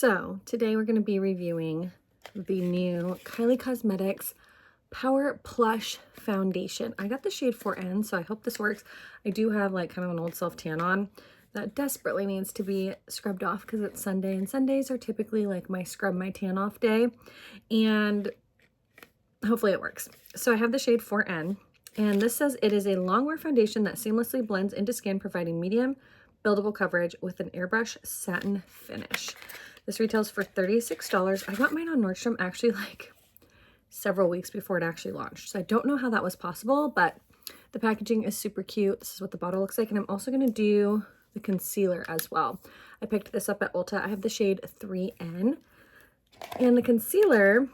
So today we're going to be reviewing the new Kylie Cosmetics Power Plush Foundation. I got the shade 4N, so I hope this works. I do have like kind of an old self tan on that desperately needs to be scrubbed off because it's Sunday, and Sundays are typically like my scrub my tan off day, and hopefully it works. So I have the shade 4N, and this says it is a Longwear foundation that seamlessly blends into skin, providing medium buildable coverage with an airbrush satin finish. This retails for $36. I got mine on Nordstrom actually like several weeks before it actually launched, so I don't know how that was possible, but the packaging is super cute. This is what the bottle looks like, and I'm also going to do the concealer as well. I picked this up at Ulta. I have the shade 3N, and the concealer,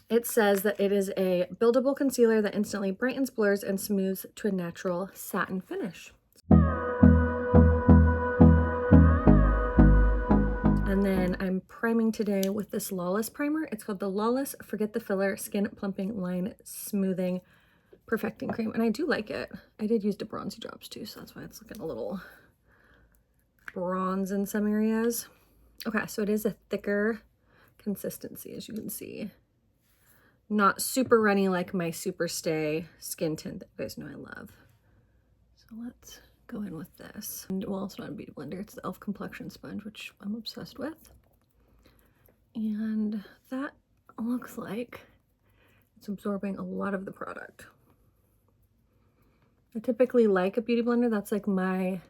it says that it is a buildable concealer that instantly brightens, blurs, and smooths to a natural satin finish. And then I'm priming today with this Lawless primer. It's called the Lawless Forget the Filler Skin Plumping Line Smoothing Perfecting Cream, and I do like it. I did use the bronzy drops too, so that's why it's looking a little bronze in some areas. Okay, so it is a thicker consistency, as you can see. Not super runny like my Super Stay skin tint that you guys know I love. So let's go in with this. And, well, it's not a beauty blender, it's the e.l.f. complexion sponge, which I'm obsessed with. And that looks like it's absorbing a lot of the product. I typically like a beauty blender. That's like my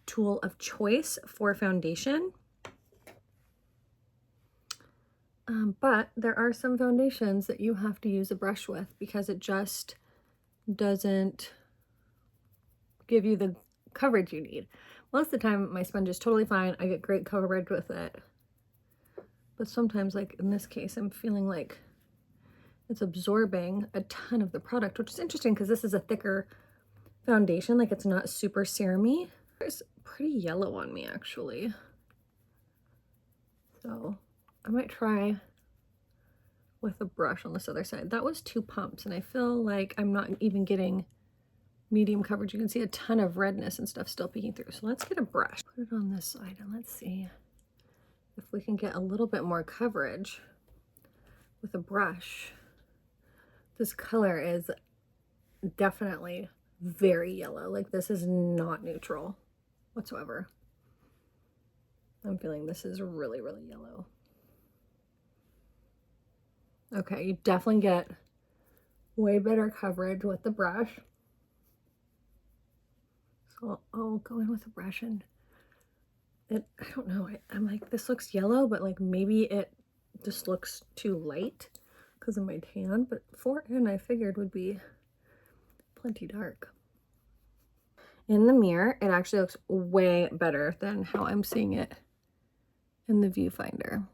tool of choice for foundation. But there are some foundations that you have to use a brush with because it just doesn't give you the coverage you need. Most of the time my sponge is totally fine. I get great coverage with it. But sometimes, like in this case, I'm feeling like it's absorbing a ton of the product, which is interesting because this is a thicker foundation. Like, it's not super serum-y. It's pretty yellow on me actually. So I might try with a brush on this other side. That was 2 pumps, and I feel like I'm not even getting medium coverage. You can see a ton of redness and stuff still peeking through. So let's get a brush. Put it on this side and let's see if we can get a little bit more coverage with a brush. This color is definitely very yellow. Like, this is not neutral whatsoever. I'm feeling this is really, really yellow. Okay, you definitely get way better coverage with the brush. So I'll go in with a brush, and I don't know, I'm like, this looks yellow, but like maybe it just looks too light because of my tan, but 4N I figured would be plenty dark. In the mirror, it actually looks way better than how I'm seeing it in the viewfinder.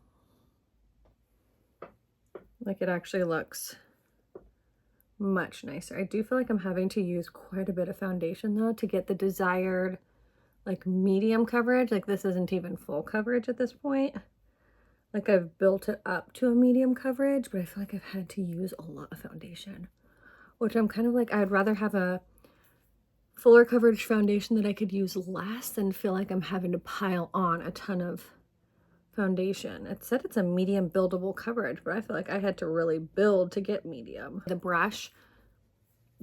Like, it actually looks much nicer. I do feel like I'm having to use quite a bit of foundation though to get the desired like medium coverage. Like, this isn't even full coverage at this point. Like, I've built it up to a medium coverage, but I feel like I've had to use a lot of foundation, which I'm kind of like, I'd rather have a fuller coverage foundation that I could use less than feel like I'm having to pile on a ton of foundation. It said it's a medium buildable coverage, but I feel like I had to really build to get medium. The brush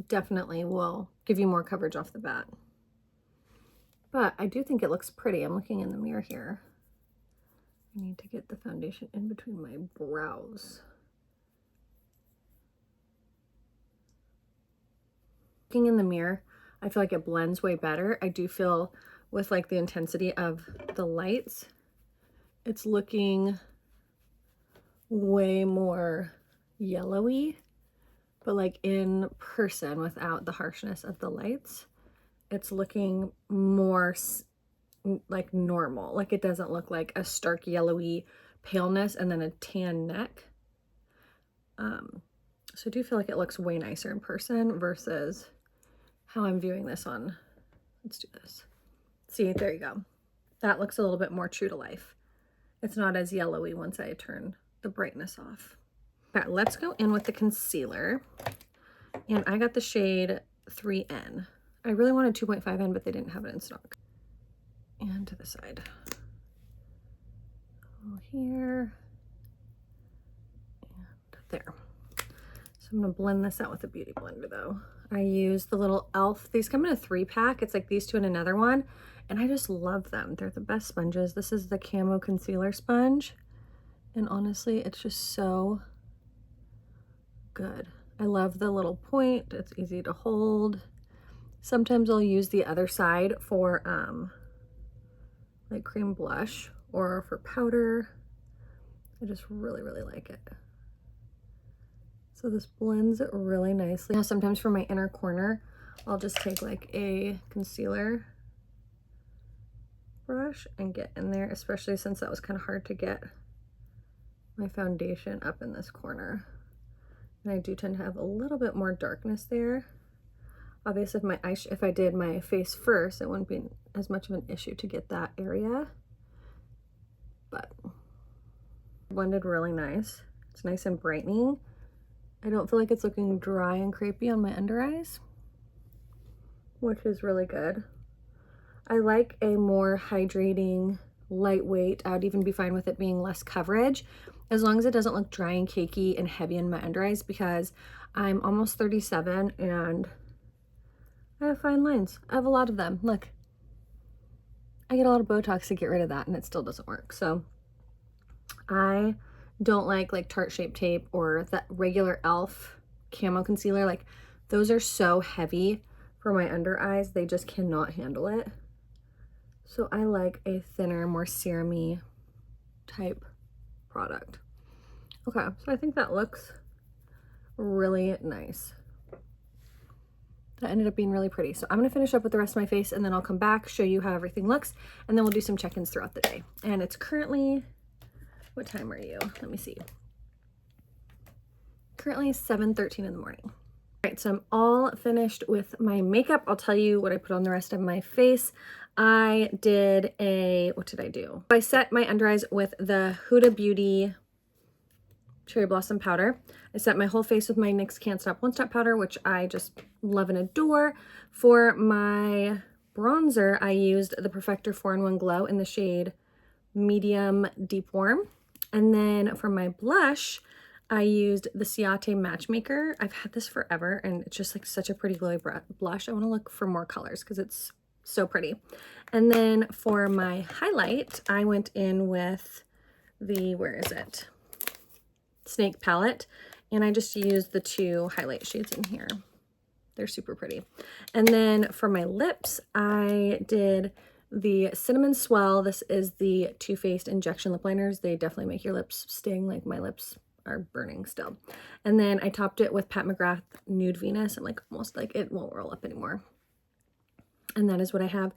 definitely will give you more coverage off the bat, but I do think it looks pretty. I'm looking in the mirror here. I need to get the foundation in between my brows. Looking in the mirror, I feel like it blends way better. I do feel with like the intensity of the lights, it's looking way more yellowy, but like in person without the harshness of the lights, it's looking more like normal. Like, it doesn't look like a stark yellowy paleness and then a tan neck. So I do feel like it looks way nicer in person versus how I'm viewing this on, let's do this. See, there you go. That looks a little bit more true to life. It's not as yellowy once I turn the brightness off. Okay, let's go in with the concealer. And I got the shade 3N. I really wanted 2.5N, but they didn't have it in stock. And to the side. here and there. So I'm gonna blend this out with a beauty blender though. I use the little e.l.f. These come in a 3-pack. It's like these two and another one. And I just love them. They're the best sponges. This is the Camo Concealer Sponge. And honestly, it's just so good. I love the little point. It's easy to hold. Sometimes I'll use the other side for like cream blush or for powder. I just really, really like it. So this blends really nicely. Now sometimes for my inner corner, I'll just take like a concealer brush and get in there, especially since that was kind of hard to get my foundation up in this corner. And I do tend to have a little bit more darkness there. Obviously, if I did my face first, it wouldn't be as much of an issue to get that area. But blended really nice. It's nice and brightening. I don't feel like it's looking dry and crepey on my under eyes, which is really good. I like a more hydrating, lightweight. I would even be fine with it being less coverage, as long as it doesn't look dry and cakey and heavy in my under eyes, because I'm almost 37 and I have fine lines. I have a lot of them. Look, I get a lot of Botox to get rid of that and it still doesn't work. So I don't like Tarte Shape Tape or that regular e.l.f. camo concealer. Like, those are so heavy for my under eyes. They just cannot handle it. So I like a thinner, more serum-y type product. Okay, so I think that looks really nice. That ended up being really pretty. So I'm gonna finish up with the rest of my face and then I'll come back, show you how everything looks, and then we'll do some check-ins throughout the day. And it's currently, what time are you? Let me see. Currently 7:13 in the morning. All right, so I'm all finished with my makeup. I'll tell you what I put on the rest of my face. I did what did I do? I set my under eyes with the Huda Beauty Cherry Blossom powder. I set my whole face with my NYX Can't Stop Won't Stop powder, which I just love and adore. For my bronzer, I used the Perfector 4-in-1 Glow in the shade Medium Deep Warm. And then for my blush, I used the Ciate Matchmaker. I've had this forever and it's just like such a pretty glowy blush. I want to look for more colors because it's so pretty. And then for my highlight, I went in with the, where is it? Snake palette, and I just used the 2 highlight shades in here. They're super pretty. And then for my lips, I did the Cinnamon Swell. This is the Too Faced injection lip liners. They definitely make your lips sting. Like, my lips are burning still. And then I topped it with Pat McGrath Nude Venus. I'm like, almost like it won't roll up anymore. And that is what I have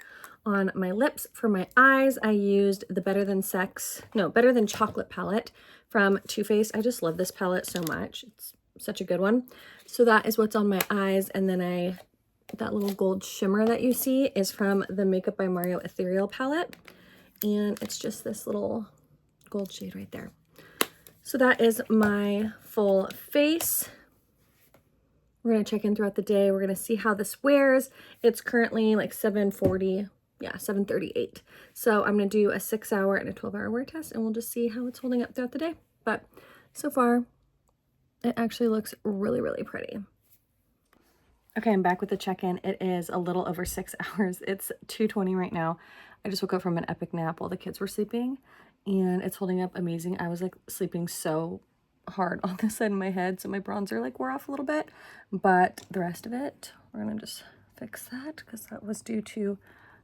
on my lips. For my eyes, I used the Better Than Chocolate palette from Too Faced. I just love this palette so much. It's such a good one. So that is what's on my eyes. And then that little gold shimmer that you see is from the Makeup by Mario Ethereal palette. And it's just this little gold shade right there. So that is my full face. We're going to check in throughout the day. We're going to see how this wears. It's currently like 7:40. Yeah, 7:38. So I'm going to do a 6-hour and a 12-hour wear test, and we'll just see how it's holding up throughout the day. But so far, it actually looks really, really pretty. Okay, I'm back with the check-in. It is a little over 6 hours. It's 2:20 right now. I just woke up from an epic nap while the kids were sleeping, and it's holding up amazing. I was like sleeping so hard on this side of my head, so my bronzer like wore off a little bit, but the rest of it, we're gonna just fix that because that was due to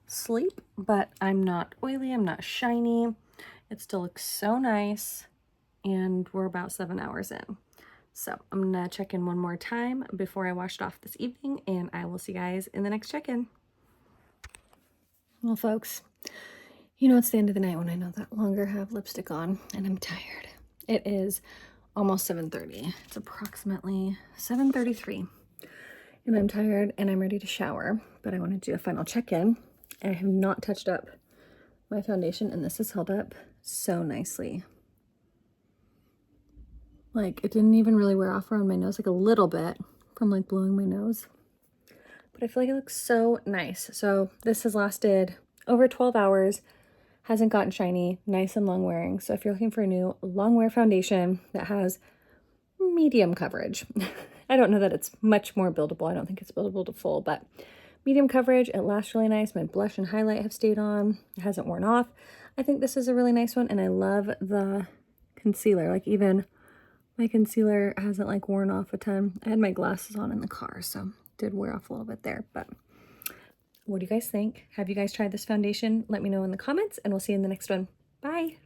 sleep. But I'm not oily, I'm not shiny. It still looks so nice, and we're about 7 hours in. So I'm gonna check in one more time before I wash it off this evening, and I will see you guys in the next check-in. Well, folks, you know it's the end of the night when I no longer have lipstick on and I'm tired. It is almost 7:30. It's approximately 7:33 and I'm tired and I'm ready to shower, but I want to do a final check-in. I have not touched up my foundation and this has held up so nicely. Like, it didn't even really wear off around my nose, like a little bit from like blowing my nose, but I feel like it looks so nice. So this has lasted over 12 hours. hasn't gotten shiny, nice and long wearing. So if you're looking for a new long wear foundation that has medium coverage, I don't know that it's much more buildable. I don't think it's buildable to full, but medium coverage, it lasts really nice. My blush and highlight have stayed on. It hasn't worn off. I think this is a really nice one, and I love the concealer. Like, even my concealer hasn't like worn off a ton. I had my glasses on in the car, so it did wear off a little bit there. But what do you guys think? Have you guys tried this foundation? Let me know in the comments, and we'll see you in the next one. Bye.